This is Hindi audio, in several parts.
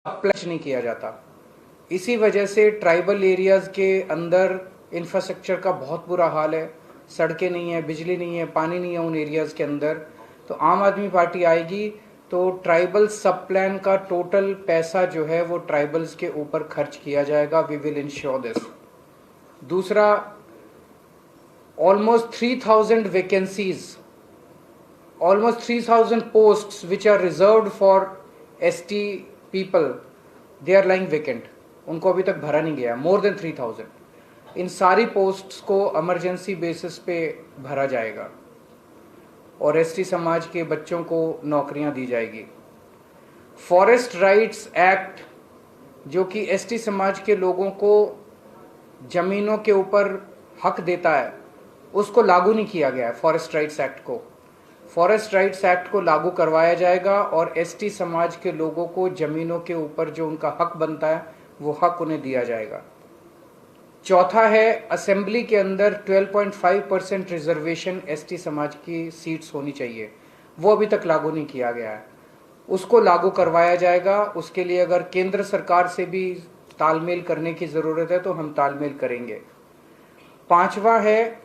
प्लच नहीं किया जाता। इसी वजह से ट्राइबल एरियाज के अंदर इंफ्रास्ट्रक्चर का बहुत बुरा हाल है। सड़कें नहीं है, बिजली नहीं है, पानी नहीं है उन एरियाज के अंदर। तो आम आदमी पार्टी आएगी तो ट्राइबल सब प्लान का टोटल पैसा जो है वो ट्राइबल्स के ऊपर खर्च किया जाएगा। We will ensure this. दूसरा, almost 3,000 vacancies, almost 3,000 posts which are reserved for ST people, they are lying vacant. उनको अभी तक भरा नहीं गया, more than 3,000। इन सारी पोस्ट्स को इमरजेंसी बेसिस पे भरा जाएगा और ST समाज के बच्चों को नौकरियां दी जाएगी। फॉरेस्ट राइट्स एक्ट जो कि ST समाज के लोगों को जमीनों के ऊपर हक देता है, उसको लागू नहीं किया गया है। फॉरेस्ट राइट्स एक्ट को लागू करवाया जाएगा और ST समाज के लोगों को जमीनों के ऊपर जो उनका हक बनता है वो हक उन्हें दिया जाएगा। चौथा है, असेंबली के अंदर 12.5% रिजर्वेशन ST समाज की सीट्स होनी चाहिए। वो अभी तक लागू नहीं किया गया है, उसको लागू करवाया जाएगा। उसके लिए अगर केंद्र सरकार से भी तालमेल करने की ज़रूरत है तो हम तालमेल करेंगे। पांचवा है,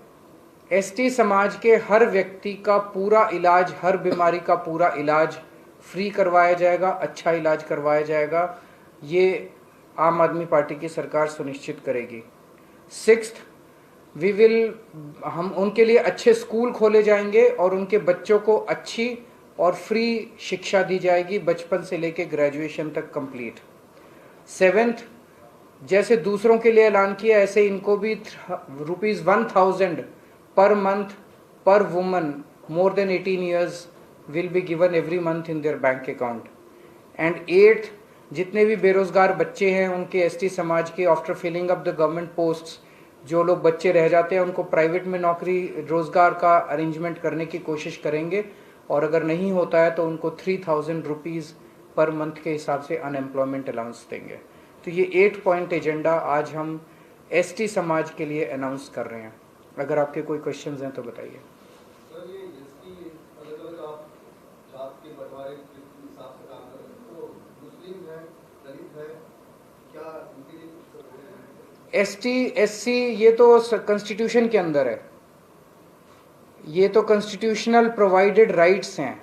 ST समाज के हर व्यक्ति का पूरा इलाज, हर बीमारी का पूरा इलाज फ्री करवाया जाएगा, अच्छा इलाज करवाया जाएगा। ये आम आदमी पार्टी की सरकार सुनिश्चित करेगी। सिक्स्थ, हम उनके लिए अच्छे स्कूल खोले जाएंगे और उनके बच्चों को अच्छी और फ्री शिक्षा दी जाएगी, बचपन से लेकर ग्रेजुएशन तक कंप्लीट। सेवेंथ, जैसे दूसरों के लिए ऐलान किया ऐसे इनको भी ₹1,000 per month per woman more than 18 years will be given every month in their bank account. And 8th, जितने भी बेरोजगार बच्चे हैं उनके ST समाज के after filling up the government posts, जो लोग बच्चे रह जाते हैं उनको प्राइवेट में नौकरी रोजगार का अरेंजमेंट करने की कोशिश करेंगे और अगर नहीं होता है तो उनको ₹3,000 पर मंथ के हिसाब से अनएम्प्लॉयमेंट अलाउंस देंगे। तो ये 8 पॉइंट एजेंडा आज हम ST समाज के लिए अनाउंस कर रहे हैं। अगर आपके कोई क्वेश्चंस हैं तो बताइए। सर, ये ST अलग-अलग आप जात के बंटवारे के हिसाब से काम कर रहे हैं, तो मुस्लिम है, दलित है, क्या उनके लिए कुछ ST SC ये तो कॉन्स्टिट्यूशन के अंदर है, ये तो कॉन्स्टिट्यूशनल प्रोवाइडेड राइट्स हैं।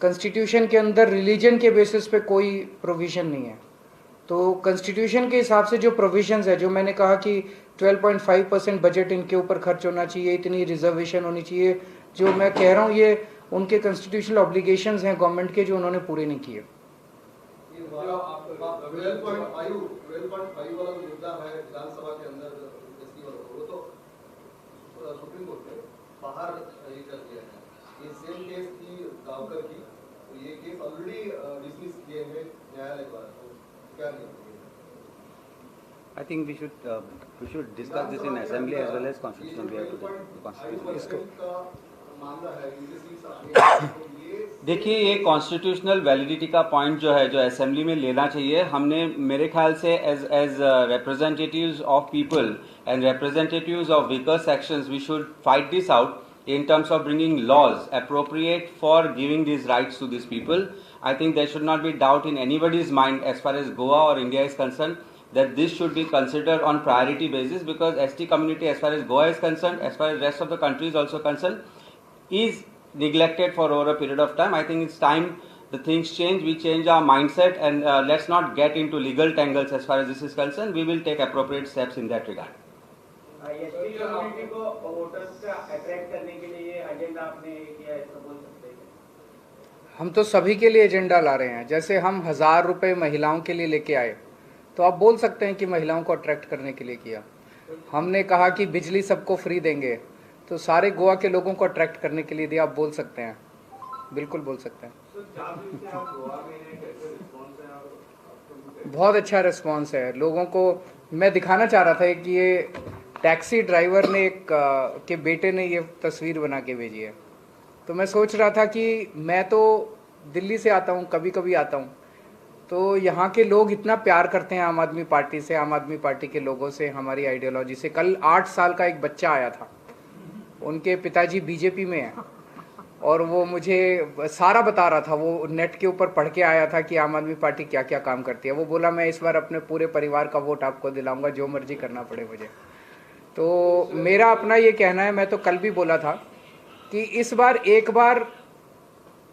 कॉन्स्टिट्यूशन के अंदर रिलीजन के बेसिस पे कोई प्रोविजन नहीं है। तो कॉन्स्टिट्यूशन के हिसाब से जो प्रोविजंस है, जो मैंने कहा कि 12.5% बजट इनके ऊपर खर्च होना चाहिए, इतनी रिजर्वेशन होनी चाहिए, जो मैं कह रहा हूँ ये उनके कॉन्स्टिट्यूशनल ऑब्लिगेशंस हैं गवर्नमेंट के, जो उन्होंने पूरे नहीं किए। 12.5 वाला मुद्दा है विधानसभा के अंदर ST वाला, वो तो सुप्रीम कोर्ट ने बाहर ये कर दिया है। ये सेम केस थी गावकर की, तो ये केस ऑलरेडी डिसमिस किए हैं न्यायालय द्वारा, तो क्या नहीं? I think we should discuss this in assembly as well as constitution. We have to constitution. देखिए, ये कॉन्स्टिट्यूशनल वैलिडिटी का पॉइंट जो है, जो असेंबली में लेना चाहिए, हमने मेरे ख्याल से as representatives of people and representatives of weaker sections we should fight this out in terms of bringing laws appropriate for giving these rights to these people. I think there should not be doubt in anybody's mind as far as Goa or India is concerned that this should be considered on priority basis, because ST community, as far as Goa is concerned, as far as rest of the country is also concerned, is neglected for over a period of time. I think it's time the things change, we change our mindset, and let's not get into legal tangles as far as this is concerned. We will take appropriate steps in that regard. ST community को वोटर्स का अट्रैक्ट करने के लिए ये एजेंडा आपने किया है, तो बोल सकते हैं? हम तो सभी के लिए एजेंडा ला रहे हैं। जैसे हम ₹1,000 महिलाओं के लिए लेके आए, तो आप बोल सकते हैं कि महिलाओं को अट्रैक्ट करने के लिए किया। हमने कहा कि बिजली सबको फ्री देंगे, तो सारे गोवा के लोगों को अट्रैक्ट करने के लिए दिया। आप बोल सकते हैं, बिल्कुल बोल सकते हैं। बहुत अच्छा रिस्पॉन्स है लोगों को। मैं दिखाना चाह रहा था कि ये टैक्सी ड्राइवर ने के बेटे ने ये तस्वीर बना के भेजी है। तो मैं सोच रहा था कि मैं तो दिल्ली से आता हूँ, कभी कभी आता हूँ, तो यहाँ के लोग इतना प्यार करते हैं आम आदमी पार्टी से, आम आदमी पार्टी के लोगों से, हमारी आइडियोलॉजी से। कल 8 साल का एक बच्चा आया था, उनके पिताजी बीजेपी में हैं, और वो मुझे सारा बता रहा था, वो नेट के ऊपर पढ़ के आया था कि आम आदमी पार्टी क्या क्या काम करती है। वो बोला मैं इस बार अपने पूरे परिवार का वोट आपको दिलाऊंगा, जो मर्जी करना पड़े मुझे। तो मेरा अपना ये कहना है, मैं तो कल भी बोला था कि इस बार एक बार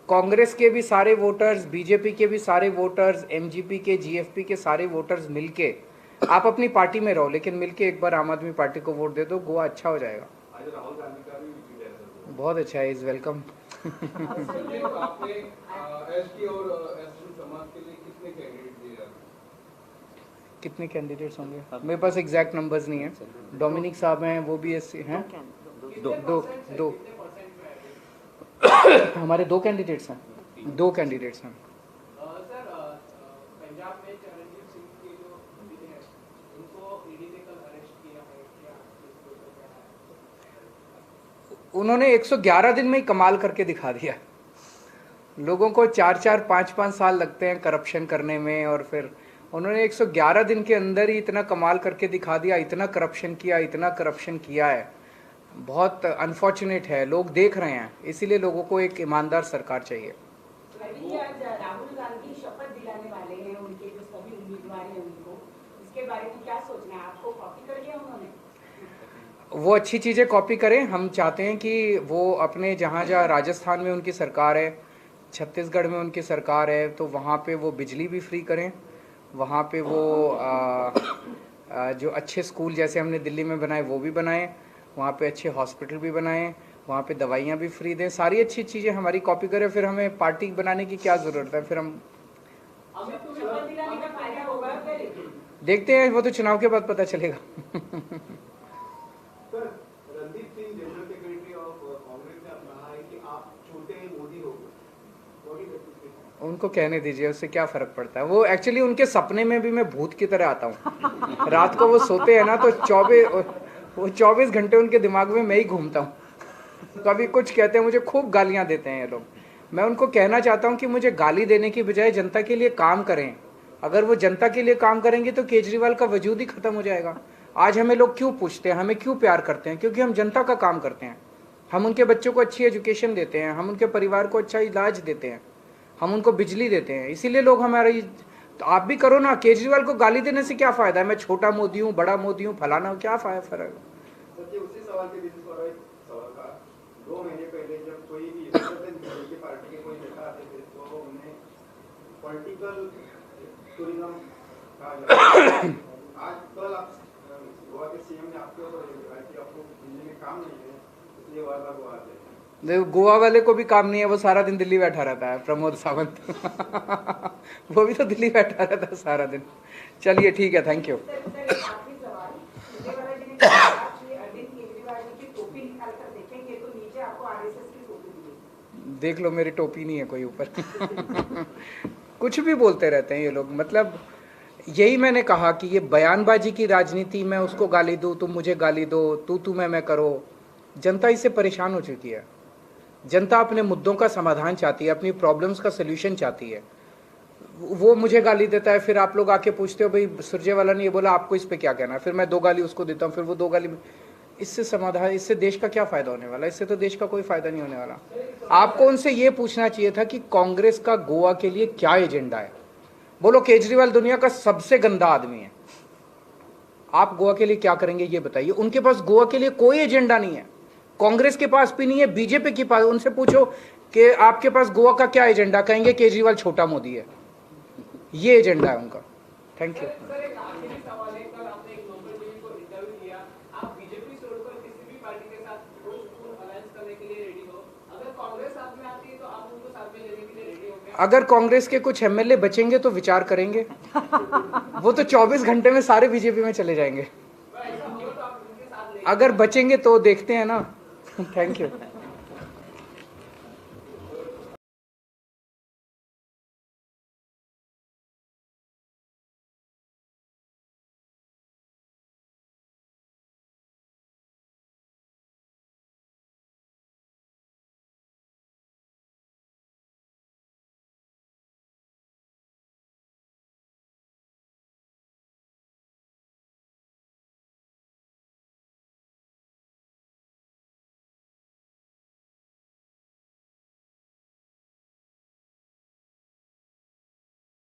कांग्रेस के भी सारे वोटर्स, बीजेपी के भी सारे वोटर्स, एमजीपी के, जीएफपी के सारे वोटर्स मिलके, आप अपनी पार्टी में रहो लेकिन मिलके एक बार आम आदमी पार्टी को वोट दे दो, गोवा अच्छा हो जाएगा। राहुल गांधी का भी विजिट है सर। बहुत अच्छा है, इज वेलकम। आपने एसटी और एससी समाज के लिए कितने कैंडिडेट दिए? कितने कैंडिडेट्स होंगे मेरे पास एग्जैक्ट नंबर्स नहीं है। डोमिनिक साहब हैं, वो भी एससी हैं। दो हमारे 2 कैंडिडेट्स हैं, 2 कैंडिडेट्स हैं। सर, पंजाब में चरणजीत सिंह के जो मिले हैं उनको ईडी ने कल अरेस्ट किया है, क्या उन्होंने 111 दिन में ही कमाल करके दिखा दिया। लोगों को 4-4, 5-5 साल लगते हैं करप्शन करने में, और फिर उन्होंने 111 दिन के अंदर ही इतना कमाल करके दिखा दिया। इतना करप्शन किया है, बहुत अनफॉर्चुनेट है। लोग देख रहे हैं, इसीलिए लोगों को एक ईमानदार सरकार चाहिए। राहुल गांधी शपथ दिलाने वाले हैं, उनके जो सभी उम्मीदवार हैं उनको, इसके बारे में क्या सोचना है? आपको कॉपी कर लिया उन्होंने? वो अच्छी चीज़ें कॉपी करें। हम चाहते हैं कि वो अपने जहाँ राजस्थान में उनकी सरकार है, छत्तीसगढ़ में उनकी सरकार है, तो वहाँ पे वो बिजली भी फ्री करें। वहाँ पे वो जो अच्छे स्कूल जैसे हमने दिल्ली में बनाए वो भी बनाएं, वहाँ पे अच्छे हॉस्पिटल भी बनाएं, वहाँ पे दवाइयाँ भी फ्री दें। सारी अच्छी चीज़ें हमारी कॉपी करें, फिर हमें पार्टी बनाने की क्या ज़रूरत है। फिर हम शपथ दिलाने का फायदा होगा क्या? लेकिन देखते हैं, वो तो चुनाव के बाद पता चलेगा। Sir, Randeep Singh general secretary of Congress ने कहा है कि आप छोटे मोदी हो गए। उनको कहने दीजिए, उससे क्या फ़र्क पड़ता है। वो एक्चुअली उनके सपने में भी मैं भूत की तरह आता हूँ। रात को वो सोते हैं ना, तो 24 घंटे उनके दिमाग में मैं ही घूमता हूँ। कभी कुछ कहते हैं, मुझे खूब गालियाँ देते हैं ये लोग। मैं उनको कहना चाहता हूँ कि मुझे गाली देने की बजाय जनता के लिए काम करें। अगर वो जनता के लिए काम करेंगे तो केजरीवाल का वजूद ही खत्म हो जाएगा। आज हमें लोग क्यों पूछते हैं, हमें क्यों प्यार करते हैं? क्योंकि हम जनता का काम करते हैं। हम उनके बच्चों को अच्छी एजुकेशन देते हैं, हम उनके परिवार को अच्छा इलाज देते हैं, हम उनको बिजली देते हैं। इसीलिए लोग हमारी, तो आप भी करो ना। केजरीवाल को गाली देने से क्या फ़ायदा है? मैं छोटा मोदी हूँ, बड़ा मोदी हूँ, फलाना हूँ, क्या फ़र्क है? सर, उसी सवाल के बेसिस पर एक सवाल का 2 महीने पहले जब कोई भी की पार्टी के कोई नेता आते थे तो उन्हें पॉलिटिकल टूरिज्म कहा जाता है। आज कल आप गोवा के सीएम ने आपके ऊपर कि आपको दिल्ली में काम नहीं है, इसलिए बार बार गोवा आते हैं। देखो, गोवा वाले को भी काम नहीं है, वो सारा दिन दिल्ली बैठा रहता है। प्रमोद सावंत वो भी तो दिल्ली बैठा रहता है सारा दिन। चलिए ठीक है, थैंक यू। आखिरी सवाल, सुरजेवाला जी ने कहा कि अरविंद केजरीवाल जी की टोपी निकाल कर देखेंगे तो नीचे आपको आरएसएस की टोपी मिलेगी। देख लो, मेरी टोपी नहीं है कोई ऊपर। कुछ भी बोलते रहते हैं ये लोग। मतलब यही मैंने कहा कि ये बयानबाजी की राजनीति, मैं उसको गाली दूं, तुम मुझे गाली दो, तू मैं करो। जनता इससे परेशान हो चुकी है। जनता अपने मुद्दों का समाधान चाहती है, अपनी प्रॉब्लम्स का सलूशन चाहती है। वो मुझे गाली देता है, फिर आप लोग आके पूछते हो भाई सुरजेवाला ने ये बोला, आपको इस पे क्या कहना है? फिर मैं 2 गाली उसको देता हूँ, फिर वो 2 गाली। इससे समाधान, इससे देश का क्या फ़ायदा होने वाला? इससे तो देश का कोई फ़ायदा नहीं होने वाला। आपको उनसे ये पूछना चाहिए था कि कांग्रेस का गोवा के लिए क्या एजेंडा है। बोलो केजरीवाल दुनिया का सबसे गंदा आदमी है, आप गोवा के लिए क्या करेंगे ये बताइए। उनके पास गोवा के लिए कोई एजेंडा नहीं है, कांग्रेस के पास भी नहीं है, बीजेपी के पास। उनसे पूछो कि आपके पास गोवा का क्या एजेंडा, कहेंगे केजरीवाल छोटा मोदी है। ये एजेंडा है उनका। Thank you. सर, एक आखिरी सवाल है, कल आपने एक लोकल टीवी को इंटरव्यू दिया, आप बीजेपी छोड़कर किसी भी पार्टी के साथ अलायंस करने के लिए रेडी हो। अगर कांग्रेस साथ में आती है तो आप उनको साथ में लेने के लिए रेडी हो क्या? अगर कांग्रेस के कुछ एमएलए बचेंगे तो विचार करेंगे। वो तो 24 घंटे में सारे बीजेपी में चले जाएंगे। ऐसा होगा तो आप उनके साथ ले। अगर बचेंगे तो देखते हैं ना। Thank you.